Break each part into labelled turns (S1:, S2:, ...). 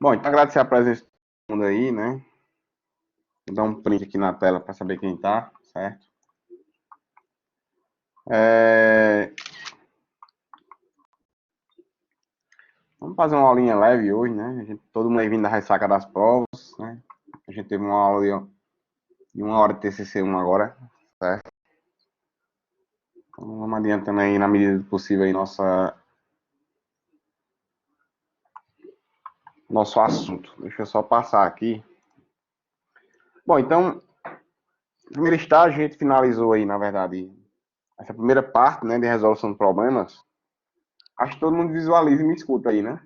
S1: Bom, então agradecer a presença de todo mundo aí, né? Vou dar um print aqui na tela para saber quem tá, certo? É, Vamos fazer uma aulinha leve hoje, né? Todo mundo aí vindo da ressaca das provas, né? A gente teve uma aula de 1 hora de TCC1 agora, certo? Então vamos adiantando aí na medida do possível aí nosso assunto. Deixa eu só passar aqui. Bom, então, no primeiro estágio a gente finalizou aí, na verdade, essa primeira parte, né, de resolução de problemas. Acho que todo mundo visualiza e me escuta aí, né?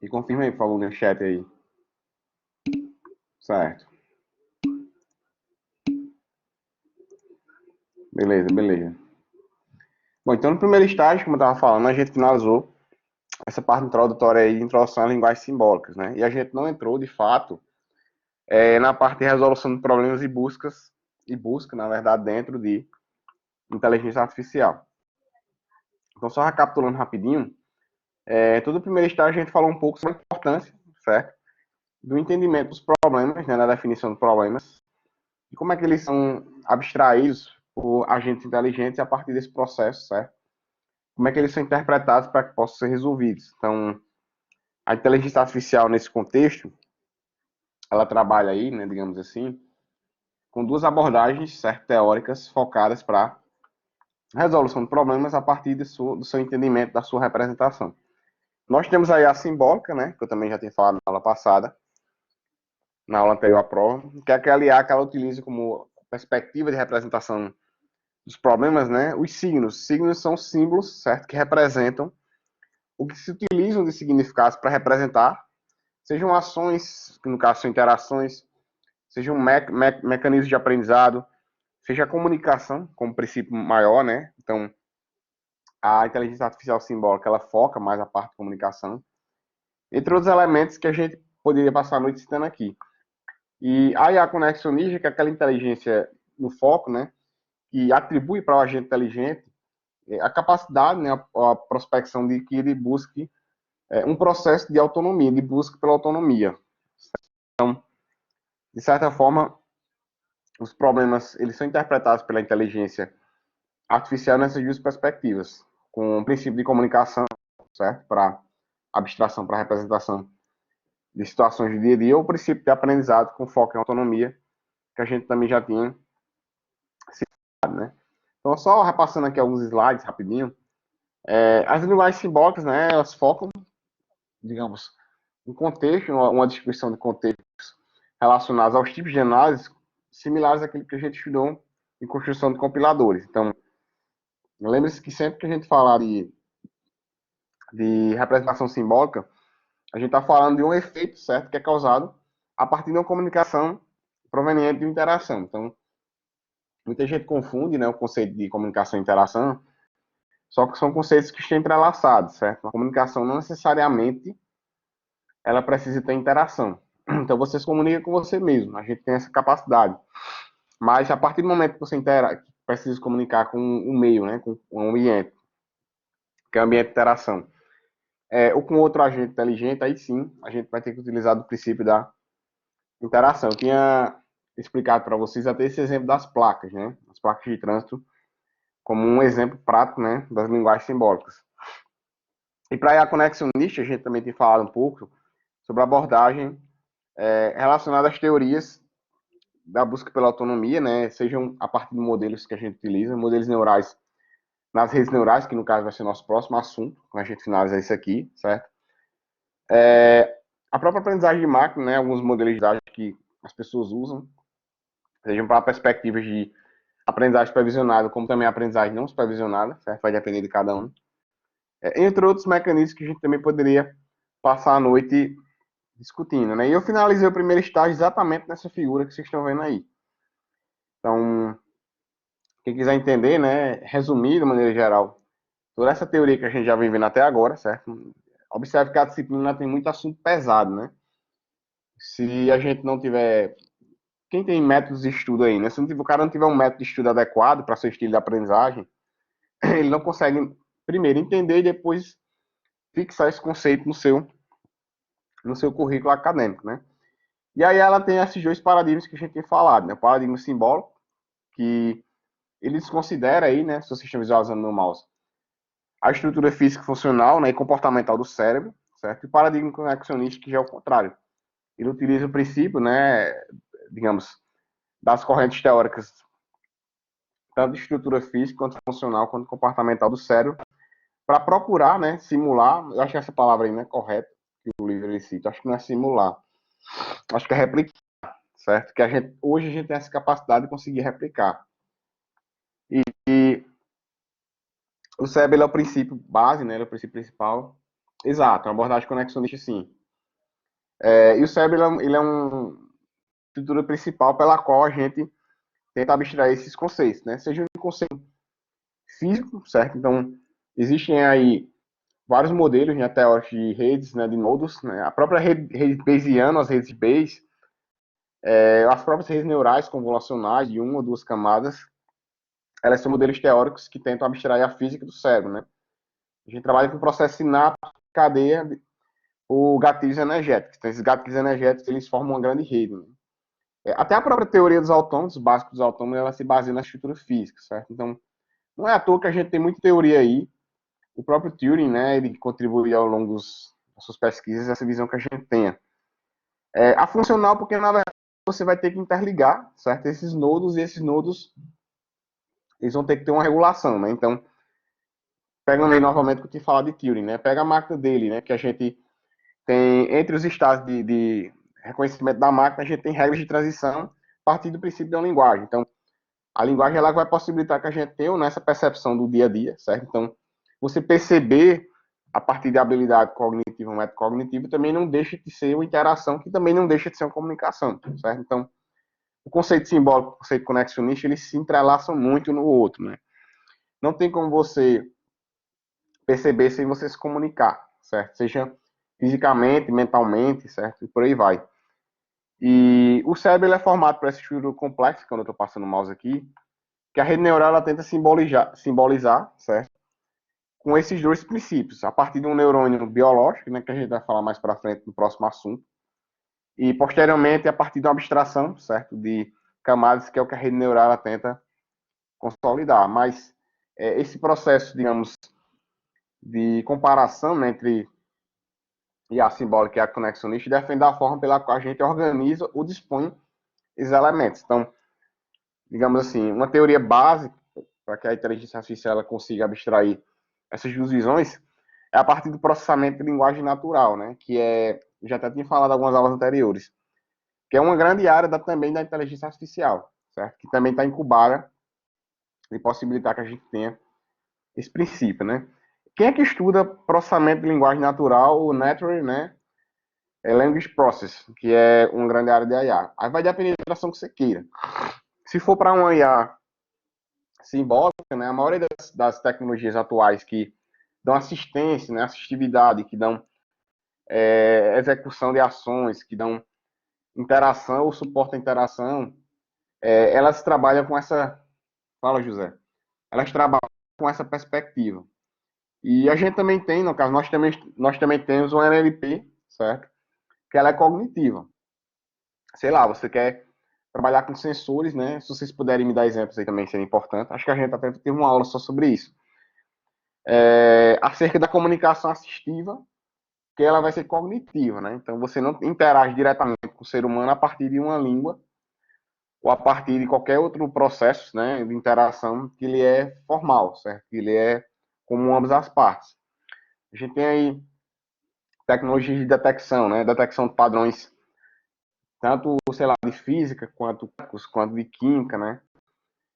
S1: E confirma aí, por favor, no chat aí. Certo. Beleza, beleza. Bom, então no primeiro estágio, como eu estava falando, a gente finalizou essa parte introdutória aí de introdução às linguagens simbólicas, né? E a gente não entrou, de fato, na parte de resolução de problemas e busca, na verdade, dentro de inteligência artificial. Então, só recapitulando rapidinho, todo o primeiro estágio a gente falou um pouco sobre a importância, certo? Do entendimento dos problemas, né, da definição dos problemas, e como é que eles são abstraídos por agentes inteligentes a partir desse processo, certo? Como é que eles são interpretados para que possam ser resolvidos. Então, a inteligência artificial, nesse contexto, ela trabalha aí, né, digamos assim, com duas abordagens, certo, teóricas focadas para resolução de problemas a partir do seu entendimento, da sua representação. Nós temos aí a simbólica, né, que eu também já tinha falado na aula passada, na aula anterior à prova, que é aquela IA que ela utiliza como perspectiva de representação dos problemas, né, os signos. Signos são símbolos, certo, que representam o que se utilizam de significados para representar, sejam ações, que no caso são interações, sejam mecanismos de aprendizado, seja a comunicação como princípio maior, né? Então, a inteligência artificial simbólica, ela foca mais a parte de comunicação, entre outros elementos que a gente poderia passar a noite citando aqui. E a IA conexionista, que é aquela inteligência no foco, né? Que atribui para o agente inteligente a capacidade, né, a prospecção de que ele busque um processo de autonomia, de busca pela autonomia. Então, de certa forma, os problemas eles são interpretados pela inteligência artificial nessas duas perspectivas, com o princípio de comunicação, certo? Para abstração, para representação de situações do dia a dia, ou o princípio de aprendizado com foco em autonomia, que a gente também já tinha citado, né? Então, só repassando aqui alguns slides rapidinho, as linguagens simbólicas, né, elas focam, digamos, um contexto, uma descrição de contextos relacionados aos tipos de análise similares àquele que a gente estudou em construção de compiladores. Então, lembre-se que sempre que a gente falar de representação simbólica, a gente está falando de um efeito, certo, que é causado a partir de uma comunicação proveniente de uma interação. Então, muita gente confunde, né, o conceito de comunicação e interação, só que são conceitos que estão entrelaçados, certo? A comunicação não necessariamente ela precisa ter interação. Então, você se comunica com você mesmo, a gente tem essa capacidade. Mas, a partir do momento que você precisa se comunicar com um meio, né, com um ambiente, que é o ambiente de interação, ou com outro agente inteligente, aí sim, a gente vai ter que utilizar do princípio da interação. Eu tinha explicado para vocês até esse exemplo das placas, né? As placas de trânsito, como um exemplo prático, né, das linguagens simbólicas. E para a conexionista, a gente também tem falado um pouco sobre a abordagem relacionada às teorias da busca pela autonomia, né, sejam a partir de modelos que a gente utiliza, modelos neurais nas redes neurais, que no caso vai ser nosso próximo assunto, quando a gente finalizar isso aqui, certo? A própria aprendizagem de máquina, né, alguns modelos de aprendizagem que as pessoas usam, sejam para perspectivas de aprendizagem supervisionada, como também aprendizagem não supervisionada, certo? Vai depender de cada um. Entre outros mecanismos que a gente também poderia passar a noite discutindo, né? E eu finalizei o primeiro estágio exatamente nessa figura que vocês estão vendo aí. Então, quem quiser entender, né, resumir de maneira geral, toda essa teoria que a gente já vem vendo até agora, certo? Observe que a disciplina tem muito assunto pesado, né? Se a gente não tiver. Quem tem métodos de estudo aí, né? Se o cara não tiver um método de estudo adequado para seu estilo de aprendizagem, ele não consegue, primeiro, entender e depois fixar esse conceito no seu no seu currículo acadêmico, né? E aí ela tem esses dois paradigmas que a gente tem falado, né? O paradigma simbólico, que ele desconsidera aí, né, se vocês estão visualizando no mouse, a estrutura física funcional, né, e comportamental do cérebro, certo? E o paradigma conexionista, que já é o contrário. Ele utiliza o princípio, né, digamos, das correntes teóricas, tanto de estrutura física, quanto funcional, quanto comportamental do cérebro, para procurar, né, simular, eu acho que essa palavra aí não é correta, que o livro ele cita, acho que não é simular, acho que é replicar, certo? Que hoje a gente tem essa capacidade de conseguir replicar. E o cérebro ele é o princípio base, né, ele é o princípio principal. Exato, uma abordagem conexionista, sim. E o cérebro ele é uma estrutura principal pela qual a gente tenta abstrair esses conceitos, né? Seja um conceito físico, certo? Então, existem aí vários modelos, né, teóricos de redes, né, de nodos, né? A própria rede Bayesiana, as redes Bayes, as próprias redes neurais convolucionais de uma ou duas camadas, elas são modelos teóricos que tentam abstrair a física do cérebro, né? A gente trabalha com o processo sináptico, cadeia, ou gatilhos energéticos. Então, esses gatilhos energéticos, eles formam uma grande rede, né? Até a própria teoria dos autômatos, básicos dos autômatos, ela se baseia na estrutura física, certo? Então, não é à toa que a gente tem muita teoria aí. O próprio Turing, né, ele contribuiu ao longo das suas pesquisas essa visão que a gente tenha. A funcional, porque na verdade você vai ter que interligar, certo? Esses nodos, e esses nodos, eles vão ter que ter uma regulação, né? Então, pegando aí novamente o que eu te falar de Turing, né? Pega a máquina dele, né, que a gente tem, entre os estados de reconhecimento da máquina, a gente tem regras de transição a partir do princípio da linguagem. Então, a linguagem ela vai possibilitar que a gente tenha nessa percepção do dia a dia, certo? Então, você perceber a partir da habilidade cognitiva ou metacognitiva também não deixa de ser uma interação, que também não deixa de ser uma comunicação, certo? Então, o conceito simbólico, o conceito conexionista, eles se entrelaçam muito no outro, né? Não tem como você perceber sem você se comunicar, certo? Seja fisicamente, mentalmente, certo? E por aí vai. E o cérebro ele é formado por essa estrutura complexa, quando eu estou passando o mouse aqui, que a rede neural ela tenta simbolizar, certo? Com esses dois princípios, a partir de um neurônio biológico, né, que a gente vai falar mais para frente no próximo assunto, e posteriormente a partir de uma abstração, certo, de camadas, que é o que a rede neural ela tenta consolidar. Mas esse processo, digamos, de comparação, né, entre a simbólica e a conexionista depende da forma pela qual a gente organiza ou dispõe esses elementos. Então, digamos assim, uma teoria básica para que a inteligência artificial ela consiga abstrair essas duas visões é a partir do processamento de linguagem natural, né? Que é, já até tinha falado em algumas aulas anteriores, que é uma grande área também da inteligência artificial, certo? Que também está incubada e possibilitar que a gente tenha esse princípio, né? Quem é que estuda processamento de linguagem natural, o Natural, né? Language Process, que é uma grande área de IA. Aí vai depender da interação que você queira. Se for para uma IA simbólica, né? A maioria das tecnologias atuais que dão assistência, né? Assistividade, que dão execução de ações, que dão interação ou suporte à interação, elas trabalham com essa. Fala, José. Elas trabalham com essa perspectiva. E a gente também tem, no caso, nós também temos uma NLP, certo? Que ela é cognitiva. Sei lá, você quer trabalhar com sensores, né? Se vocês puderem me dar exemplos aí também seria importante. Acho que a gente até teve uma aula só sobre isso. Acerca da comunicação assistiva, que ela vai ser cognitiva, né? Então você não interage diretamente com o ser humano a partir de uma língua ou a partir de qualquer outro processo, né, de interação que ele é formal, certo? Que ele é comum a ambas as partes. A gente tem aí tecnologias de detecção, né, detecção de padrões, tanto, sei lá, de física quanto de química, né?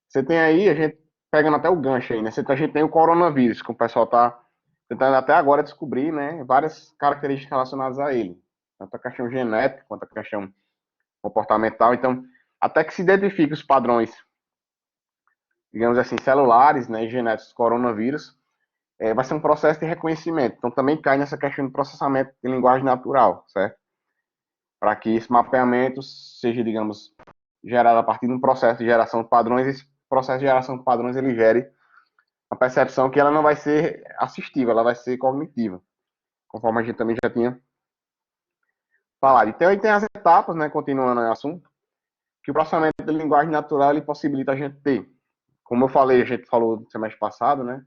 S1: Você tem aí, a gente pegando até o gancho aí, né? A gente tem o coronavírus, que o pessoal está tentando até agora descobrir, né, várias características relacionadas a ele, tanto a questão genética quanto a questão comportamental. Então, até que se identifique os padrões, digamos assim, celulares, né, e genéticos do coronavírus, vai ser um processo de reconhecimento. Então, também cai nessa questão de processamento de linguagem natural, certo? Para que esse mapeamento seja, digamos, gerado a partir de um processo de geração de padrões, esse processo de geração de padrões ele gere uma percepção que ela não vai ser assistiva, ela vai ser cognitiva, conforme a gente também já tinha falar. Então, aí tem as etapas, né, continuando o assunto, que o processamento de linguagem natural ele possibilita a gente ter. Como eu falei, a gente falou no semestre passado, né,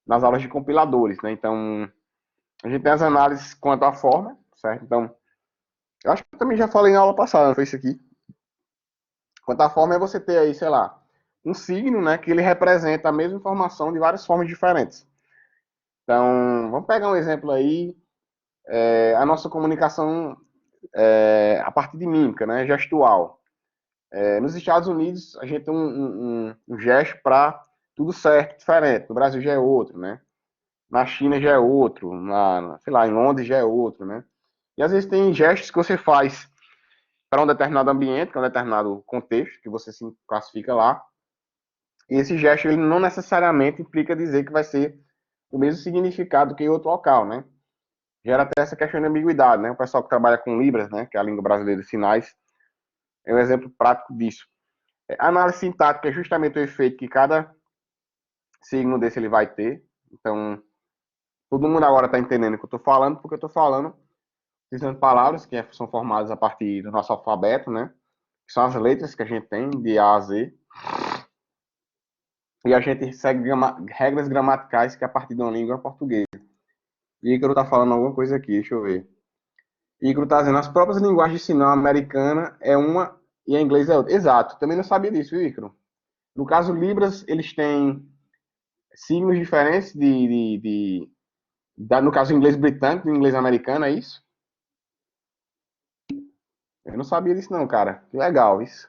S1: nas aulas de compiladores, né? Então, a gente tem as análises quanto à forma, certo? Então, eu acho que eu também já falei na aula passada, não foi isso aqui. Quanto à forma é você ter aí, sei lá, um signo, né, que ele representa a mesma informação de várias formas diferentes. Então, vamos pegar um exemplo aí, a nossa comunicação a partir de mímica, né, gestual. Nos Estados Unidos, a gente tem um gesto para tudo certo, diferente. No Brasil já é outro, né? Na China já é outro, sei lá, em Londres já é outro, né? E às vezes tem gestos que você faz para um determinado ambiente, para um determinado contexto, que você se classifica lá. E esse gesto ele não necessariamente implica dizer que vai ser o mesmo significado que em outro local, né? Gera até essa questão de ambiguidade, né? O pessoal que trabalha com Libras, né, que é a língua brasileira de sinais, é um exemplo prático disso. A análise sintática é justamente o efeito que cada signo desse ele vai ter. Então, todo mundo agora está entendendo o que eu estou falando, porque eu estou falando utilizando palavras que são formadas a partir do nosso alfabeto, né? Que são as letras que a gente tem, de A a Z. E a gente segue regras gramaticais que é a partir de uma língua portuguesa. E Ícaro está falando alguma coisa aqui, deixa eu ver. Ícaro está dizendo, as próprias linguagens de sinal americana é uma e a inglês é outra. Exato, também não sabia disso, viu, Ícaro? No caso, Libras, eles têm signos diferentes no caso, inglês britânico, do inglês americano, é isso? Eu não sabia disso não, cara. Que legal isso.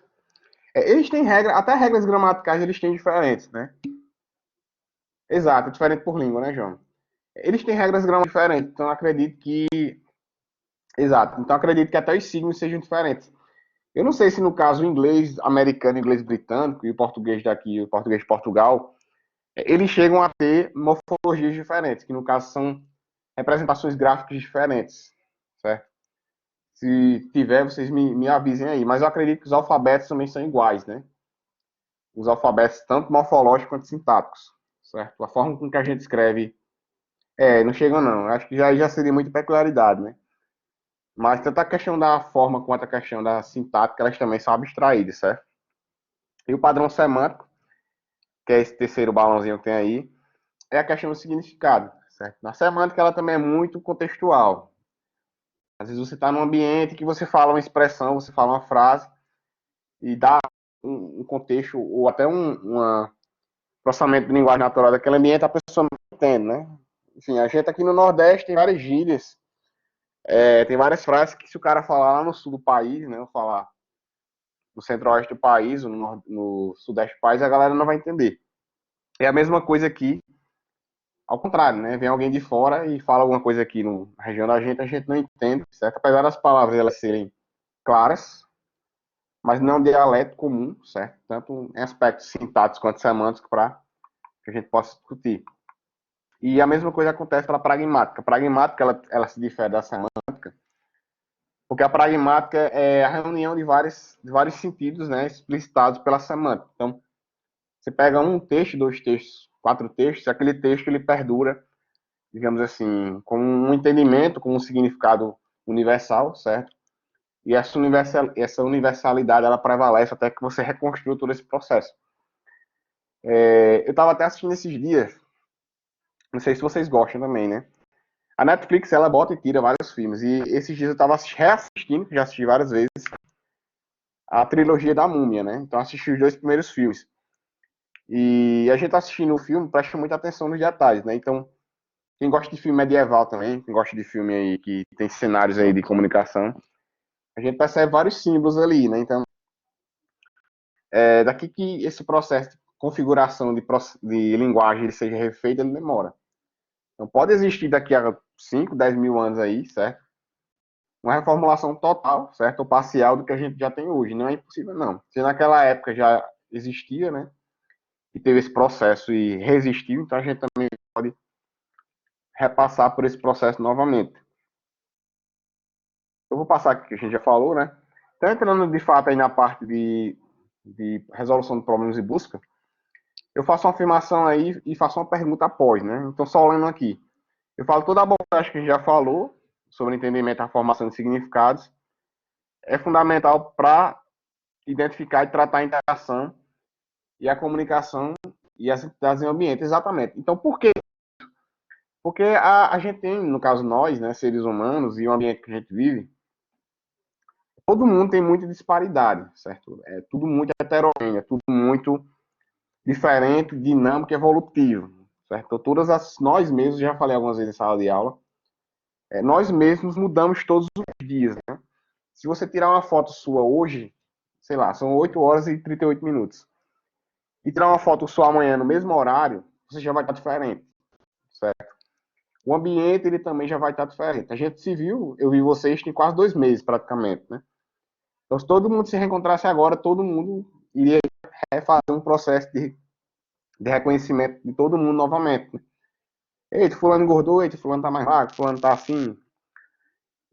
S1: Eles têm regras, até regras gramaticais eles têm diferentes, né? Exato, diferente por língua, né, João? Eles têm regras gramaticais diferentes, então acredito que... Exato, então acredito que até os signos sejam diferentes. Eu não sei se no caso o inglês americano, o inglês britânico e o português daqui, o português de Portugal, eles chegam a ter morfologias diferentes, que no caso são representações gráficas diferentes, certo? Se tiver, vocês me avisem aí. Mas eu acredito que os alfabetos também são iguais, né? Os alfabetos, tanto morfológicos quanto sintáticos, certo? A forma com que a gente escreve, não chega não. Eu acho que já seria muita peculiaridade, né? Mas tanto a questão da forma quanto a questão da sintática, elas também são abstraídas, certo? E o padrão semântico, que é esse terceiro balãozinho que tem aí, é a questão do significado, certo? Na semântica, ela também é muito contextual. Às vezes você está num ambiente que você fala uma expressão, você fala uma frase, e dá um contexto, ou até um processamento de linguagem natural daquele ambiente, a pessoa não entende, né? Enfim, a gente aqui no Nordeste tem várias gírias, tem várias frases que se o cara falar lá no sul do país, né, ou falar no centro-oeste do país, ou no sudeste do país, a galera não vai entender. É a mesma coisa aqui, ao contrário, né? Vem alguém de fora e fala alguma coisa aqui na região da gente, a gente não entende, certo? Apesar das palavras elas serem claras, mas não é um dialeto comum, certo? Tanto em aspectos sintáticos quanto semânticos para que a gente possa discutir. E a mesma coisa acontece para a pragmática. A pragmática ela se difere da semântica, porque a pragmática é a reunião de vários sentidos, né, explicitados pela semântica. Então, você pega um texto, dois textos, quatro textos, aquele texto ele perdura, digamos assim, com um entendimento, com um significado universal, certo? E essa universalidade ela prevalece até que você reconstrua todo esse processo. Eu estava até assistindo esses dias, não sei se vocês gostam também, né? A Netflix, ela bota e tira vários filmes. E esses dias eu tava reassistindo, já assisti várias vezes, a trilogia da Múmia, né? Então assisti os dois primeiros filmes. E a gente tá assistindo o filme, presta muita atenção nos detalhes, né? Então, quem gosta de filme medieval também, quem gosta de filme aí que tem cenários aí de comunicação, a gente percebe vários símbolos ali, né? Então, daqui que esse processo de configuração de linguagem seja refeito, ele demora. Então, pode existir daqui a 5, 10 mil anos aí, certo? Uma reformulação total, certo? Ou parcial do que a gente já tem hoje. Não é impossível, não. Se naquela época já existia, né? E teve esse processo e resistiu, então a gente também pode repassar por esse processo novamente. Eu vou passar aqui que a gente já falou, né? Então, entrando de fato aí na parte de resolução de problemas e busca, eu faço uma afirmação aí e faço uma pergunta após, né? Então, só lendo aqui. Eu falo toda a abordagem que a gente já falou, sobre entendimento da formação de significados, é fundamental para identificar e tratar a interação e a comunicação e as entidades em ambiente, exatamente. Então, por quê? Porque a gente tem, no caso nós, né, seres humanos, e o ambiente que a gente vive, todo mundo tem muita disparidade, certo? É tudo muito heterogêneo, é tudo muito diferente, dinâmico e evolutivo, certo? Nós mesmos, já falei algumas vezes em sala de aula, nós mesmos mudamos todos os dias, né? Se você tirar uma foto sua hoje, sei lá, são 8 horas e 38 minutos, e tirar uma foto sua amanhã no mesmo horário, você já vai estar diferente, certo? O ambiente, ele também já vai estar diferente. A gente se viu, eu vi vocês tem quase 2 meses, praticamente, né? Então, se todo mundo se reencontrasse agora, todo mundo iria fazer um processo de reconhecimento de todo mundo novamente, né? Eita, fulano engordou, eita, fulano tá mais magro, fulano tá assim.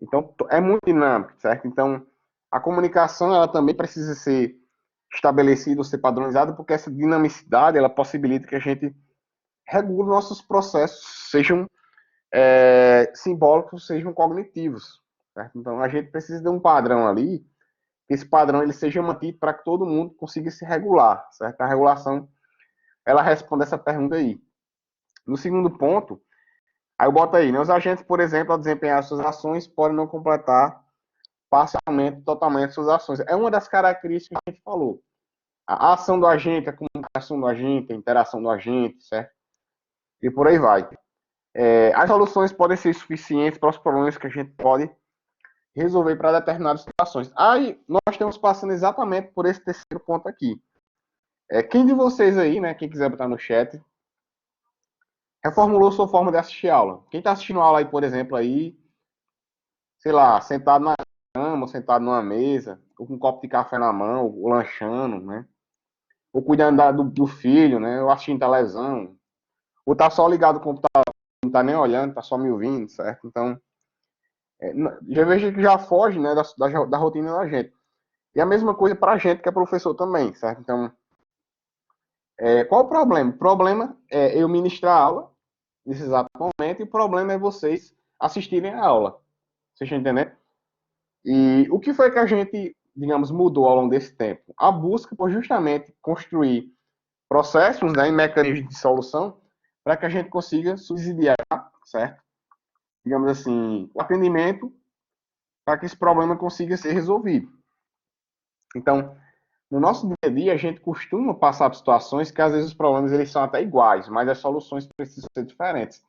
S1: Então, é muito dinâmico, certo? Então, a comunicação, ela também precisa ser estabelecida, ser padronizada, porque essa dinamicidade, ela possibilita que a gente regule nossos processos, sejam simbólicos, sejam cognitivos, certo? Então, a gente precisa de um padrão ali, que esse padrão ele seja mantido para que todo mundo consiga se regular, certo? A regulação, ela responde essa pergunta aí. No segundo ponto, aí eu boto aí, né? Os agentes, por exemplo, ao desempenhar suas ações, podem não completar parcialmente, totalmente suas ações. É uma das características que a gente falou. A ação do agente, a comunicação do agente, a interação do agente, certo? E por aí vai. As soluções podem ser suficientes para os problemas que a gente pode resolver para determinadas situações. Aí nós estamos passando exatamente por esse terceiro ponto aqui. Quem de vocês aí, né, quem quiser botar no chat, reformulou sua forma de assistir aula? Quem está assistindo aula aí, por exemplo, aí, sei lá, sentado na cama, sentado numa mesa, ou com um copo de café na mão, ou lanchando, né? Ou cuidando do filho, né? Ou assistindo televisão. Ou tá só ligado no computador, não tá nem olhando, tá só me ouvindo, certo? Então, já vejo que já foge, né, da rotina da gente. E a mesma coisa para a gente que é professor também, certo? Então, qual o problema? O problema é eu ministrar a aula nesse exato momento e o problema é vocês assistirem a aula. Vocês estão entendendo? E o que foi que a gente, digamos, mudou ao longo desse tempo? A busca por justamente construir processos, né, e mecanismos de solução para que a gente consiga subsidiar, certo? Digamos assim, o atendimento para que esse problema consiga ser resolvido. Então, no nosso dia a dia, a gente costuma passar por situações que às vezes os problemas eles são até iguais, mas as soluções precisam ser diferentes.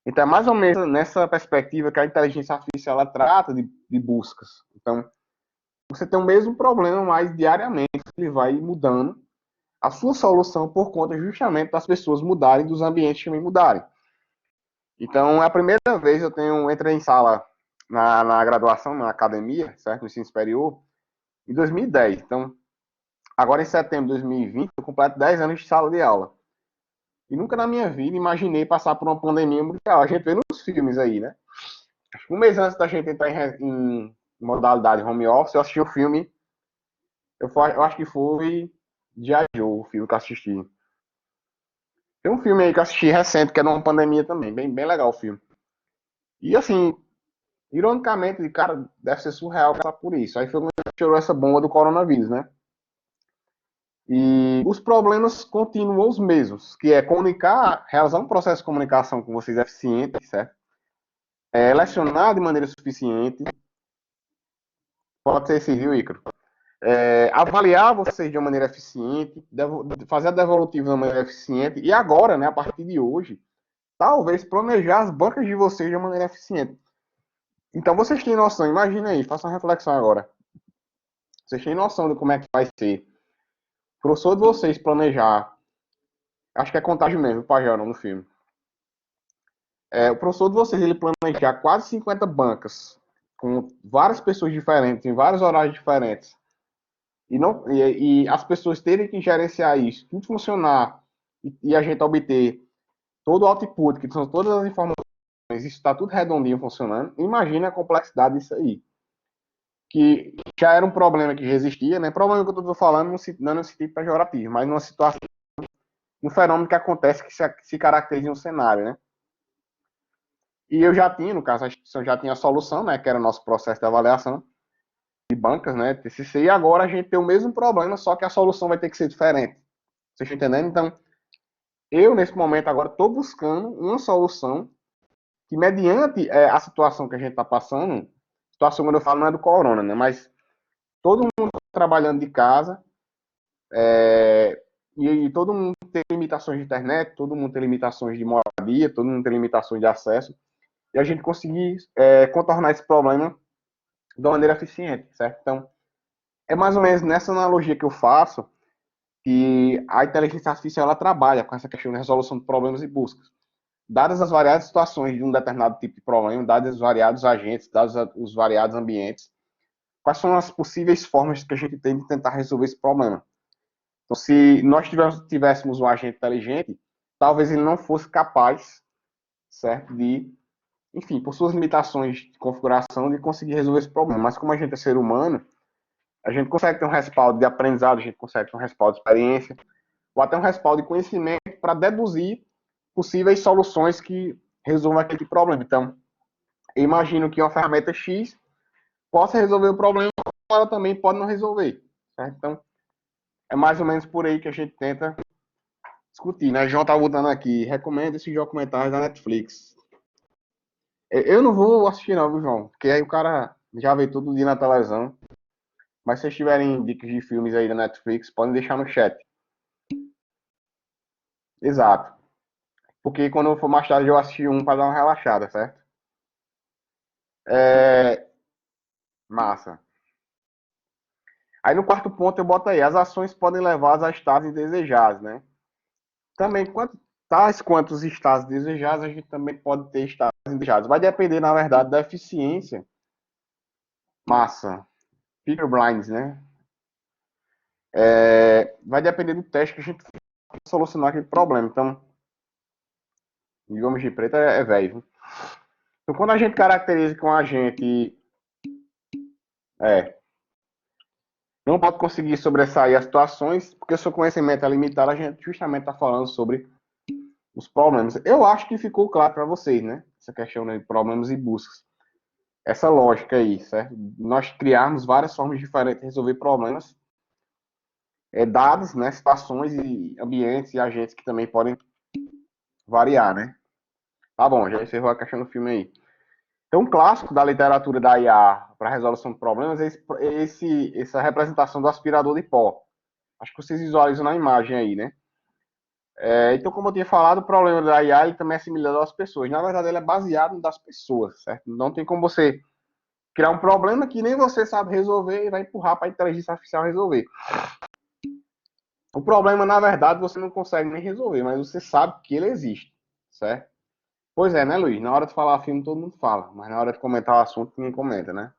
S1: Então, é mais ou menos nessa perspectiva que a inteligência artificial ela trata de buscas. Então, você tem o mesmo problema, mas diariamente ele vai mudando a sua solução por conta justamente das pessoas mudarem, dos ambientes também mudarem. Então, é a primeira vez que entrei em sala na graduação, na academia, certo? No ensino superior, em 2010. Então, agora em setembro de 2020, eu completo 10 anos de sala de aula. E nunca na minha vida imaginei passar por uma pandemia mundial. A gente vê nos filmes aí, né? Um mês antes da gente entrar em modalidade home office, eu assisti o filme. Eu acho que foi G.I. Joe, o filme que eu assisti. Tem um filme aí que eu assisti recente, que é numa pandemia também. Bem, bem legal o filme. E assim, ironicamente, cara, deve ser surreal passar por isso. Aí foi quando tirou essa bomba do coronavírus, né? E os problemas continuam os mesmos, que é comunicar, realizar um processo de comunicação com vocês eficiente, certo? Lecionar de maneira suficiente, pode ser esse, viu, Ícaro? Avaliar vocês de uma maneira eficiente, fazer a devolutiva de uma maneira eficiente, e agora, né, a partir de hoje, talvez planejar as bancas de vocês de uma maneira eficiente. Então, vocês têm noção, imagina aí, faça uma reflexão agora. Vocês têm noção de como é que vai ser o professor de vocês planejar, acho que é Contágio mesmo, o Pajé no filme. O professor de vocês, ele planejar quase 50 bancas, com várias pessoas diferentes, em vários horários diferentes, e as pessoas terem que gerenciar isso, tudo funcionar, e a gente obter todo o output, que são todas as informações, isso está tudo redondinho funcionando, imagina a complexidade disso aí. Que já era um problema que já existia, né? Problema que eu estou falando não no sentido pejorativo, mas numa situação, um fenômeno que acontece que se caracteriza em um cenário, né? E eu já tinha, no caso, a instituição já tinha a solução, né, que era o nosso processo de avaliação de bancas, né, TCC, e agora a gente tem o mesmo problema, só que a solução vai ter que ser diferente. Vocês estão entendendo? Então, eu, nesse momento, agora estou buscando uma solução que, mediante a situação que a gente está passando, situação, quando eu falo, não é do corona, né, mas todo mundo trabalhando de casa, e todo mundo tem limitações de internet, todo mundo tem limitações de moradia, todo mundo tem limitações de acesso, e a gente conseguir contornar esse problema de uma maneira eficiente, certo? Então, é mais ou menos nessa analogia que eu faço que a inteligência artificial ela trabalha com essa questão de resolução de problemas e buscas. Dadas as variadas situações de um determinado tipo de problema, dados os variados agentes, dados os variados ambientes, quais são as possíveis formas que a gente tem de tentar resolver esse problema? Então, se nós tivéssemos um agente inteligente, talvez ele não fosse capaz, certo, de, enfim, por suas limitações de configuração, de conseguir resolver esse problema. Mas como a gente é ser humano, a gente consegue ter um respaldo de aprendizado, a gente consegue ter um respaldo de experiência, ou até um respaldo de conhecimento para deduzir possíveis soluções que resolvam aquele problema. Então, eu imagino que uma ferramenta X possa resolver o problema, mas ela também pode não resolver. Certo? Então, é mais ou menos por aí que a gente tenta discutir, né? João tá botando aqui, recomendo esses documentários da Netflix. Eu não vou assistir não, viu, João? Porque aí o cara já vê todo dia na televisão. Mas se vocês tiverem dicas de filmes aí da Netflix, podem deixar no chat. Exato. Porque quando for mais tarde eu assisti um para dar uma relaxada, certo? É... Massa. Aí no quarto ponto eu boto aí, as ações podem levar a estados indesejados, né? Também, tais quanto os estados desejados, a gente também pode ter estados indesejados. Vai depender, na verdade, da eficiência. Massa. Peter Blinds, né? Vai depender do teste que a gente solucionar aquele problema. Então, digamos de preto é velho. Então, quando a gente caracteriza com a gente não pode conseguir sobressair as situações, porque o seu conhecimento é limitado, a gente justamente está falando sobre os problemas. Eu acho que ficou claro para vocês, né? Essa questão de problemas e buscas. Essa lógica aí, certo? Nós criarmos várias formas diferentes de resolver problemas, dados, né? Situações e ambientes e agentes que também podem variar, né? Tá bom, já encerrou a questão do filme aí. Então, um clássico da literatura da IA para resolução de problemas é essa representação do aspirador de pó. Acho que vocês visualizam na imagem aí, né? Então, como eu tinha falado, o problema da IA ele também é similar às pessoas. Na verdade, ele é baseado nas pessoas, certo? Não tem como você criar um problema que nem você sabe resolver e vai empurrar para a inteligência artificial resolver. O problema, na verdade, você não consegue nem resolver, mas você sabe que ele existe, certo? Pois é, né, Luiz? Na hora de falar filme, todo mundo fala, mas na hora de comentar o assunto, ninguém comenta, né?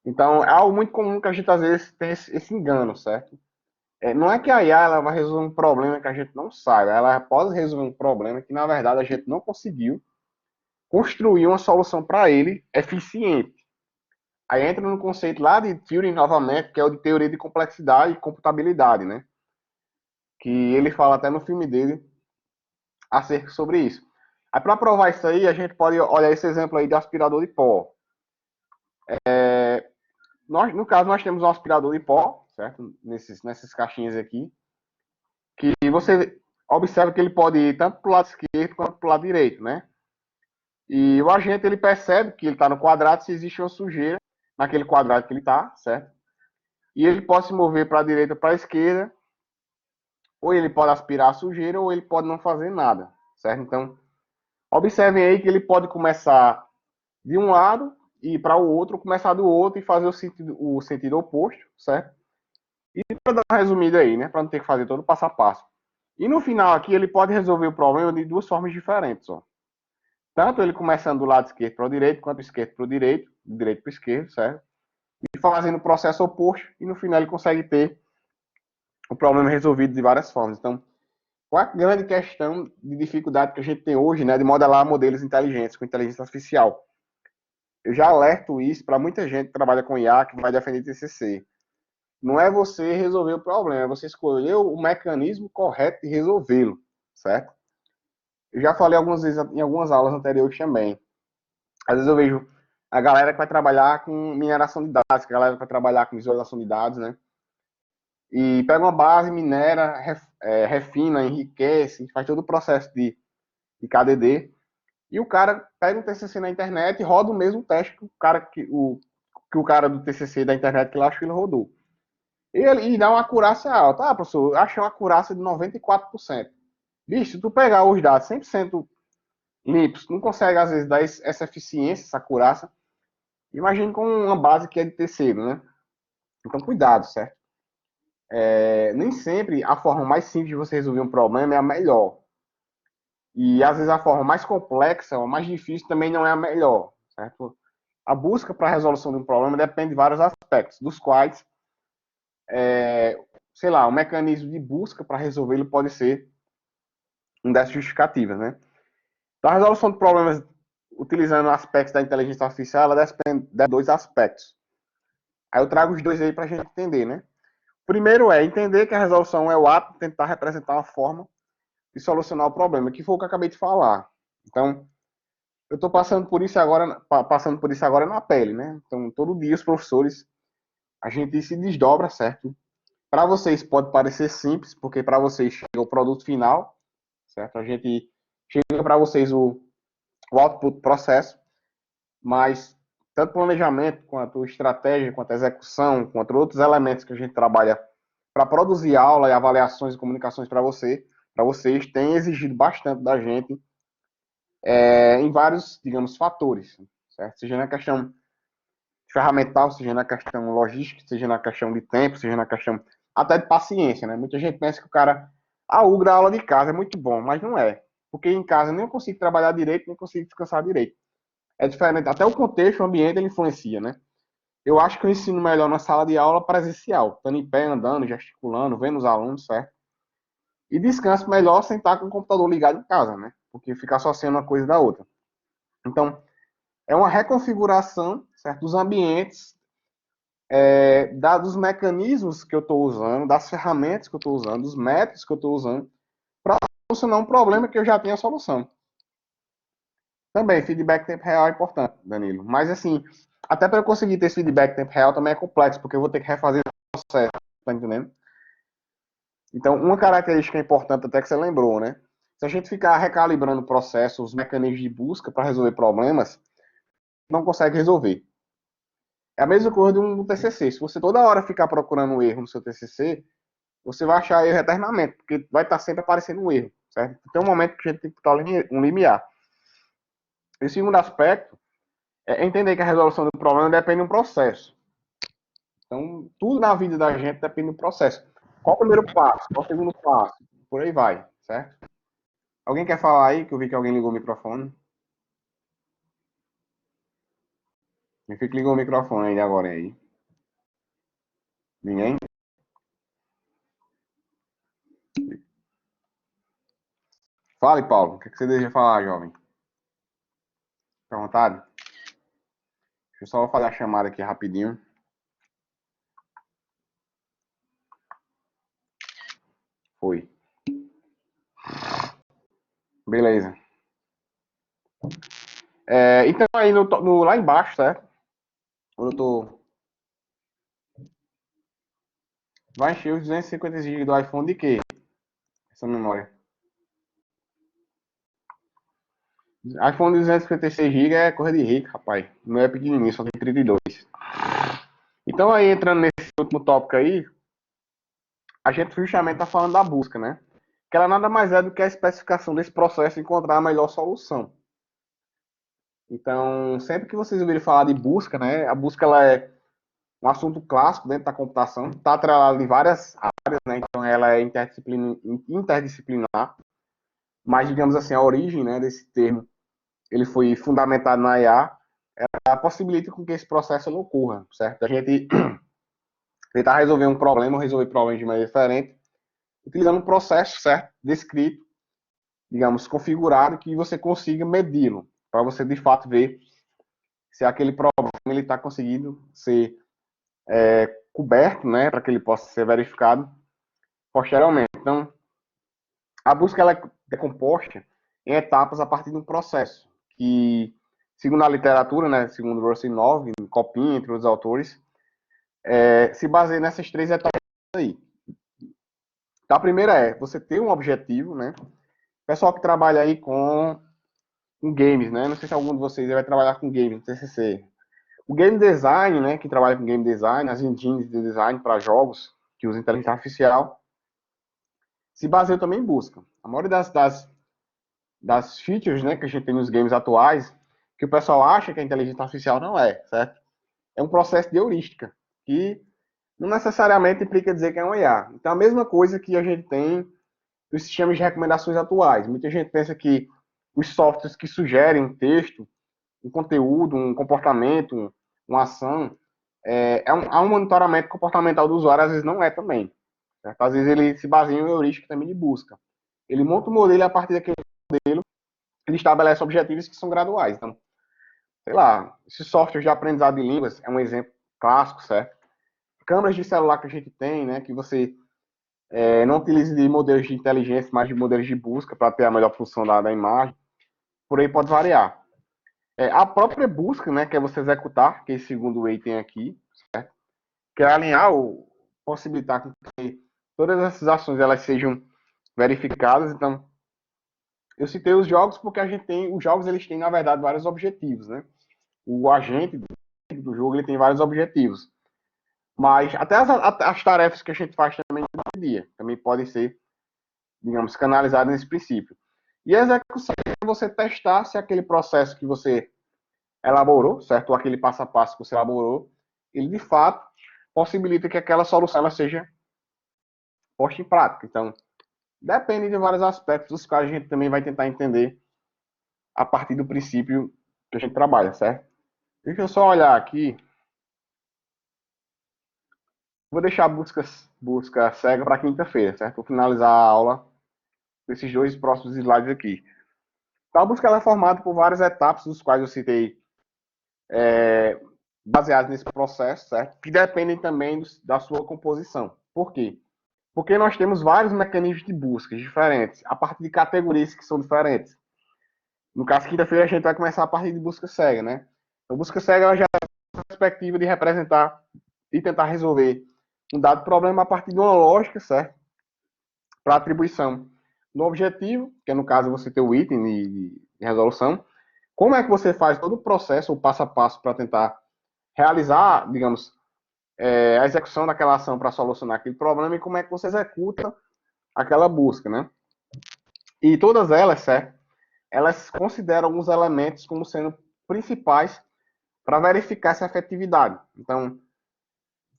S1: Então, é algo muito comum que a gente, às vezes, tem esse engano, certo? Não é que a IA ela vai resolver um problema que a gente não saiba, ela pode resolver um problema que, na verdade, a gente não conseguiu construir uma solução para ele eficiente. Aí entra no conceito lá de Turing novamente, que é o de teoria de complexidade e computabilidade, né? Que ele fala até no filme dele acerca sobre isso. Aí para provar isso aí, a gente pode olhar esse exemplo aí de aspirador de pó. No caso, nós temos um aspirador de pó, certo? Nessas caixinhas aqui, que você observa que ele pode ir tanto para o lado esquerdo quanto para o lado direito, né? E o agente ele percebe que ele está no quadrado se existe uma sujeira naquele quadrado que ele está, certo? E ele pode se mover para a direita ou para a esquerda, ou ele pode aspirar a sujeira, ou ele pode não fazer nada, certo? Então, observem aí que ele pode começar de um lado e ir para o outro, começar do outro e fazer o sentido oposto, certo? E para dar uma resumida aí, né? Para não ter que fazer todo o passo a passo. E no final aqui, ele pode resolver o problema de duas formas diferentes, ó. Tanto ele começando do lado esquerdo para o direito, quanto do esquerdo para o direito, do direito para o esquerdo, certo? E fazendo o processo oposto, e no final ele consegue ter o problema resolvido de várias formas. Então, qual é a grande questão de dificuldade que a gente tem hoje, né, de modelar modelos inteligentes com inteligência artificial? Eu já alerto isso para muita gente que trabalha com IA, que vai defender TCC. Não é você resolver o problema, é você escolher o mecanismo correto de resolvê-lo, certo? Eu já falei algumas vezes em algumas aulas anteriores também. Às vezes eu vejo a galera que vai trabalhar com mineração de dados, a galera que vai trabalhar com visualização de dados, né? E pega uma base, minera, refina, enriquece, faz todo o processo de KDD. E o cara pega um TCC na internet e roda o mesmo teste que o cara do TCC da internet que ele acha que ele rodou. E dá uma acurácia alta. Ah, professor, eu achei uma acurácia de 94%. Bicho, se tu pegar os dados 100% limpos, não consegue às vezes dar essa eficiência, essa acurácia. Imagine com uma base que é de terceiro, né? Então, cuidado, certo? Nem sempre a forma mais simples de você resolver um problema é a melhor. E às vezes a forma mais complexa ou mais difícil também não é a melhor, certo? A busca para a resolução de um problema depende de vários aspectos, dos quais, sei lá, o mecanismo de busca para resolvê-lo pode ser uma dessas justificativas, né? Então, a resolução de problemas utilizando aspectos da inteligência artificial, ela depende de dois aspectos. Aí eu trago os dois aí para a gente entender, né? Primeiro é entender que a resolução é o ato de tentar representar uma forma de solucionar o problema, que foi o que eu acabei de falar. Então, eu estou passando por isso agora na pele, né? Então, todo dia os professores, a gente se desdobra, certo? Para vocês pode parecer simples, porque para vocês chega o produto final, certo? A gente chega para vocês o output processo, mas tanto planejamento, quanto estratégia, quanto execução, quanto outros elementos que a gente trabalha para produzir aula e avaliações e comunicações para vocês, tem exigido bastante da gente em vários, digamos, fatores, certo? Seja na questão ferramental, seja na questão logística, seja na questão de tempo, seja na questão até de paciência, né? Muita gente pensa que o cara, o da aula de casa é muito bom, mas não é. Porque em casa nem eu consigo trabalhar direito, nem consigo descansar direito. É diferente, até o contexto, o ambiente, ele influencia, né? Eu acho que eu ensino melhor na sala de aula presencial, estando em pé, andando, gesticulando, vendo os alunos, certo? E descanso melhor sem estar com o computador ligado em casa, né? Porque ficar associando uma coisa da outra. Então, é uma reconfiguração, certo? Dos ambientes, dos mecanismos que eu estou usando, das ferramentas que eu estou usando, dos métodos que eu estou usando, para solucionar um problema que eu já tenho a solução. Também, feedback em tempo real é importante, Danilo. Mas, assim, até para eu conseguir ter esse feedback em tempo real também é complexo, porque eu vou ter que refazer o processo, tá entendendo? Então, uma característica importante até que você lembrou, né? Se a gente ficar recalibrando o processo, os mecanismos de busca para resolver problemas, não consegue resolver. É a mesma coisa de um TCC. Se você toda hora ficar procurando um erro no seu TCC, você vai achar erro eternamente, porque vai estar sempre aparecendo um erro, certo? Tem um momento que a gente tem que botar um limiar. E o segundo aspecto é entender que a resolução do problema depende de um processo. Então, tudo na vida da gente depende do processo. Qual o primeiro passo? Qual o segundo passo? Por aí vai, certo? Alguém quer falar aí? Que eu vi que alguém ligou o microfone. Quem foi que ligou o microfone aí agora aí? Ninguém? Fale, Paulo. O que você deseja falar, jovem? Fica à vontade. Deixa eu só fazer a chamada aqui rapidinho. Foi. Beleza. Então, aí lá embaixo, certo? Quando eu tô. Vai encher os 250 GB do iPhone de quê? Essa memória. iPhone de 256 GB é coisa de rico, rapaz. Não é pequenininho, só tem 32. Então, aí entrando nesse último tópico aí, a gente justamente está falando da busca, né? Que ela nada mais é do que a especificação desse processo de encontrar a melhor solução. Então, sempre que vocês ouvirem falar de busca, né? A busca ela é um assunto clássico dentro da computação, está atrelada em várias áreas, né? Então, ela é interdisciplinar, mas, digamos assim, a origem, né, desse termo, ele foi fundamentado na IA, ela possibilita com que esse processo não ocorra, certo? A gente tentar resolver um problema, ou resolver problemas de maneira diferente, utilizando um processo, certo? Descrito, digamos, configurado, que você consiga medi-lo, para você, de fato, ver se aquele problema ele está conseguindo ser coberto, né, para que ele possa ser verificado posteriormente. Então, a busca ela é composta em etapas a partir de um processo, que, segundo a literatura, né, segundo Russell 9, Copin, entre outros autores, se baseia nessas 3 etapas aí. Então, a primeira é você ter um objetivo, né? Pessoal que trabalha aí com games, né? Não sei se algum de vocês vai trabalhar com games no TCC. O game design, né? Que trabalha com game design, as engines de design para jogos que usam inteligência artificial, se baseia também em busca. A maioria das features, né, que a gente tem nos games atuais, que o pessoal acha que a inteligência artificial não é, certo? É um processo de heurística, que não necessariamente implica dizer que é um IA. Então, a mesma coisa que a gente tem nos sistemas de recomendações atuais. Muita gente pensa que os softwares que sugerem um texto, um conteúdo, um comportamento, uma ação, há um monitoramento comportamental do usuário, às vezes não é também. Certo? Às vezes ele se baseia em heurística também de busca. Ele monta o modelo e a partir daquele modelo ele estabelece objetivos que são graduais. Então, sei lá, esses softwares de aprendizado de línguas é um exemplo clássico, certo? Câmeras de celular que a gente tem, né, que você não utilize de modelos de inteligência, mas de modelos de busca para ter a melhor função da imagem, por aí pode variar. A própria busca, né, que é você executar, que é esse segundo item aqui, certo? Que é alinhar ou possibilitar que todas essas ações elas sejam verificadas. Então, eu citei os jogos porque a gente tem, os jogos eles têm na verdade vários objetivos, né? O agente do jogo ele tem vários objetivos, mas até as tarefas que a gente faz também no dia também podem ser, digamos, canalizadas nesse princípio. E a execução é você testar se aquele processo que você elaborou, certo? Ou aquele passo a passo que você elaborou, ele de fato possibilita que aquela solução ela seja posta em prática. Então, depende de vários aspectos, os quais a gente também vai tentar entender a partir do princípio que a gente trabalha, certo? Deixa eu só olhar aqui. Vou deixar a busca cega para quinta-feira, certo? Vou finalizar a aula com esses 2 próximos slides aqui. Então, a busca ela é formada por várias etapas, dos quais eu citei, baseadas nesse processo, certo? Que dependem também da sua composição. Por quê? Porque nós temos vários mecanismos de busca diferentes, a partir de categorias que são diferentes. No caso, quinta-feira a gente vai começar a partir de busca cega, né? Então, busca cega ela já tem a perspectiva de representar e tentar resolver um dado problema a partir de uma lógica, certo? Para atribuição no objetivo, que é no caso você ter o item de resolução. Como é que você faz todo o processo, o passo a passo, para tentar realizar, digamos, a execução daquela ação para solucionar aquele problema e como é que você executa aquela busca, né? E todas elas, certo? Elas consideram alguns elementos como sendo principais para verificar essa efetividade. Então,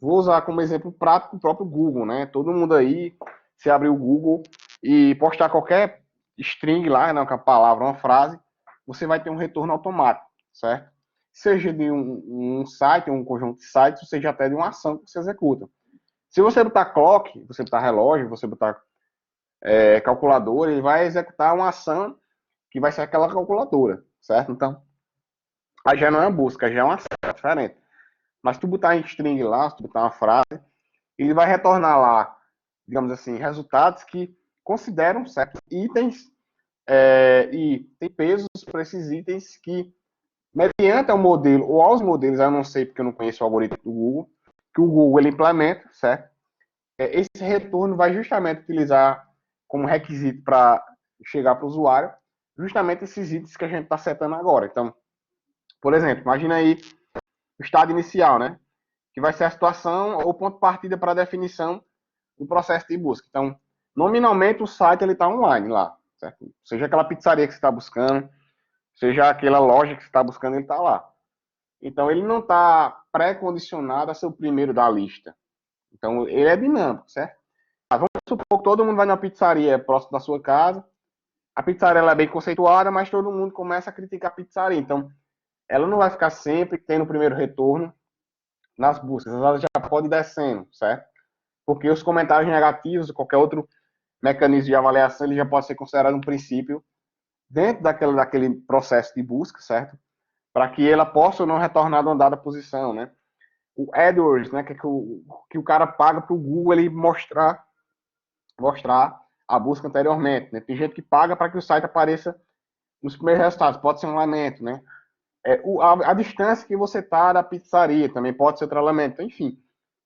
S1: vou usar como exemplo prático o próprio Google, né? Todo mundo aí, se abrir o Google e postar qualquer string lá, né, uma palavra, uma frase, você vai ter um retorno automático, certo? Seja de um site, um conjunto de sites, seja até de uma ação que você executa. Se você botar clock, você botar relógio, você botar calculadora, ele vai executar uma ação que vai ser aquela calculadora, certo? Então, aí já não é uma busca, já é uma ação diferente. Mas se tu botar em string lá, se tu botar uma frase, ele vai retornar lá, digamos assim, resultados que consideram certos itens e tem pesos para esses itens que, mediante ao modelo ou aos modelos, eu não sei porque eu não conheço o algoritmo do Google, que o Google ele implementa, certo? Esse retorno vai justamente utilizar como requisito para chegar para o usuário justamente esses itens que a gente está setando agora. Então, por exemplo, imagina aí o estado inicial, né? Que vai ser a situação ou ponto de partida para a definição do processo de busca. Então, nominalmente o site ele está online lá, certo? Seja aquela pizzaria que você está buscando, seja aquela loja que você está buscando, ele está lá. Então, ele não está pré-condicionado a ser o primeiro da lista. Então, ele é dinâmico, certo? Vamos supor que todo mundo vai numa pizzaria próximo da sua casa. A pizzaria ela é bem conceituada, mas todo mundo começa a criticar a pizzaria. Então, ela não vai ficar sempre tendo o primeiro retorno nas buscas. Ela já pode ir descendo, certo? Porque os comentários negativos ou qualquer outro mecanismo de avaliação, ele já pode ser considerado um princípio dentro daquele processo de busca, certo? Para que ela possa ou não retornar de uma dada posição, né? O AdWords, né, que o cara paga para o Google ele mostrar a busca anteriormente, né? Tem gente que paga para que o site apareça nos primeiros resultados, pode ser um elemento, né? A distância que você está da pizzaria também pode ser outro elemento. Enfim,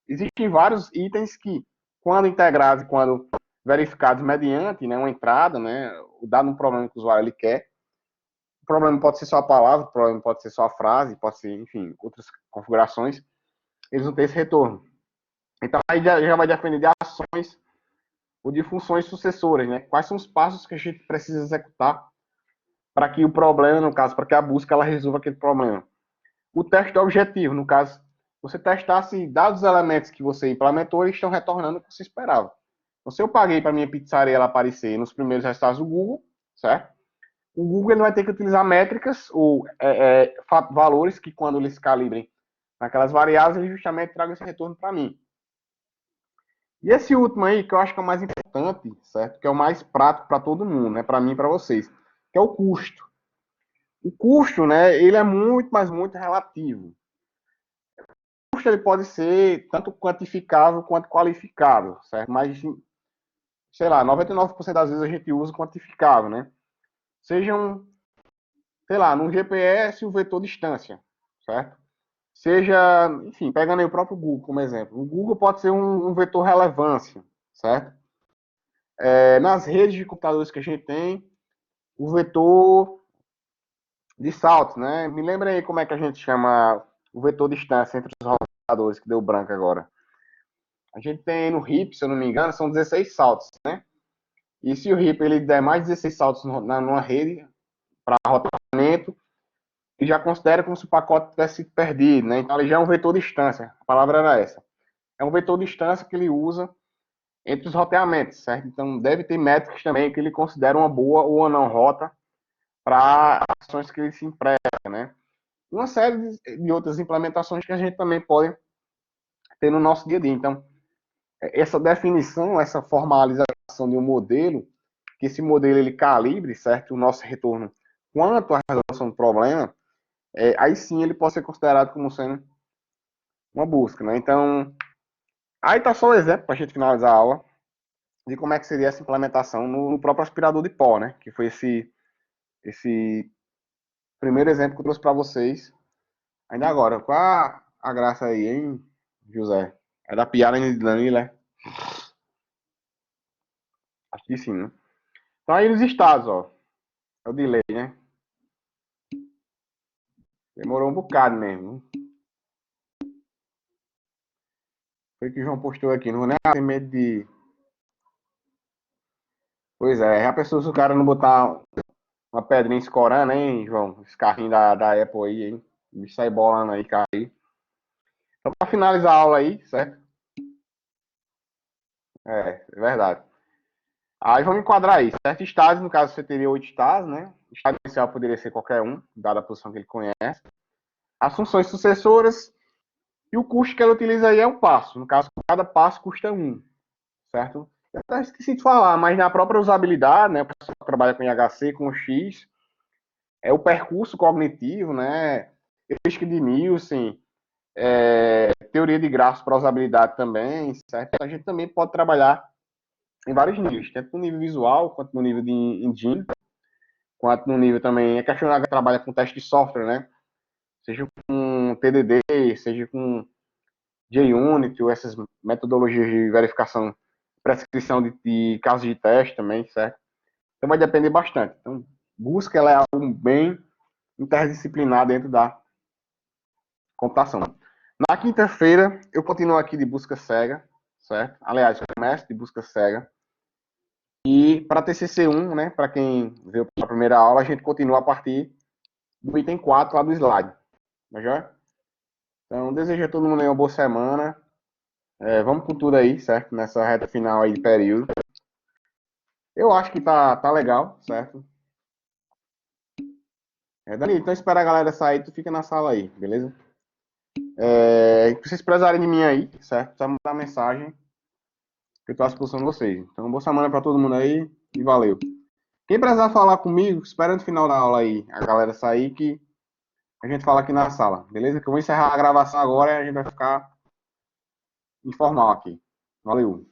S1: existem vários itens que, quando integrados e quando verificados mediante, né, uma entrada, né, dado um problema que o usuário ele quer, o problema pode ser só a palavra, o problema pode ser só a frase, pode ser, enfim, outras configurações, eles vão ter esse retorno. Então, aí já vai depender de ações ou de funções sucessoras, né? Quais são os passos que a gente precisa executar para que o problema, no caso, para que a busca ela resolva aquele problema. O teste objetivo, no caso, você testar se dados os elementos que você implementou, eles estão retornando o que você esperava. Então, se eu paguei para minha pizzaria ela aparecer nos primeiros resultados do Google, certo? O Google ele vai ter que utilizar métricas ou valores que, quando eles calibrem naquelas variáveis, ele justamente traga esse retorno para mim. E esse último aí, que eu acho que é o mais importante, certo? Que é o mais prático para todo mundo, né? Para mim e para vocês, que é o custo. O custo, né? Ele é muito, mas muito relativo. O custo ele pode ser tanto quantificável quanto qualificável, certo? Mas, sei lá, 99% das vezes a gente usa quantificável, né? Seja sei lá, no GPS o vetor distância, certo? Seja, enfim, pegando aí o próprio Google como exemplo. O Google pode ser um vetor relevância, certo? Nas redes de computadores que a gente tem, o vetor de saltos, né? Me lembra aí como é que a gente chama o vetor distância entre os roteadores, que deu branco agora. A gente tem no RIP, se eu não me engano, são 16 saltos, né? E se o RIP ele der mais de 16 saltos numa rede para roteamento, ele já considera como se o pacote tivesse sido perdido, né? Então ele já é um vetor distância. A palavra era essa. É um vetor distância que ele usa entre os roteamentos, certo? Então deve ter métricas também que ele considera uma boa ou uma não rota para ações que ele se emprega, né? Uma série de outras implementações que a gente também pode ter no nosso dia a dia. Então, essa definição, essa formalização de um modelo, que esse modelo ele calibre, certo, o nosso retorno quanto à resolução do problema, aí sim ele pode ser considerado como sendo uma busca, né? Então, aí tá só o exemplo para a gente finalizar a aula de como é que seria essa implementação no próprio aspirador de pó, né? Que foi esse primeiro exemplo que eu trouxe para vocês. Ainda agora, qual a graça aí, hein, José? É da piada de Danilo, né? Acho que sim, né? Então aí nos estados, ó. É o delay, né? Demorou um bocado mesmo. Foi o que o João postou aqui. Não vou nem ter medo de. Pois é, já pensou se o cara não botar uma pedrinha escorando, hein, João? Esse carrinho da Apple aí, hein? Me sai bolando aí, cair. Então, pra finalizar a aula aí, certo? É verdade. Aí vamos enquadrar aí. Certo? Estágios, no caso, você teria 8 estágios, né? O estágio inicial poderia ser qualquer um, dada a posição que ele conhece. As funções sucessoras e o custo que ela utiliza aí é um passo. No caso, cada passo custa um, certo? Eu até esqueci de falar, mas na própria usabilidade, né? O pessoal que trabalha com IHC, com X, é o percurso cognitivo, né? Heurística de Nielsen, teoria de grafos para usabilidade também, certo? A gente também pode trabalhar em vários níveis, tanto no nível visual, quanto no nível de engine, quanto no nível também. É questionável que trabalha com teste de software, né? Seja com TDD, seja com JUnit, ou essas metodologias de verificação, prescrição de casos de teste também, certo? Então vai depender bastante. Então, busca ela é algo bem interdisciplinar dentro da computação. Na quinta-feira, eu continuo aqui de busca cega, certo? Aliás, eu começo de busca cega. E para TCC1, né, para quem veio para a primeira aula, a gente continua a partir do item 4 lá do slide. Tá já? Então, desejo a todo mundo uma boa semana. Vamos com tudo aí, certo? Nessa reta final aí de período. Eu acho que tá legal, certo? Dani, então espera a galera sair, tu fica na sala aí, beleza? Se vocês precisarem de mim aí, certo? Só mandar mensagem que eu estou à disposição de vocês. Então, boa semana para todo mundo aí e valeu. Quem precisar falar comigo, espera no final da aula aí, a galera sair que a gente fala aqui na sala, beleza? Que eu vou encerrar a gravação agora e a gente vai ficar informal aqui. Valeu!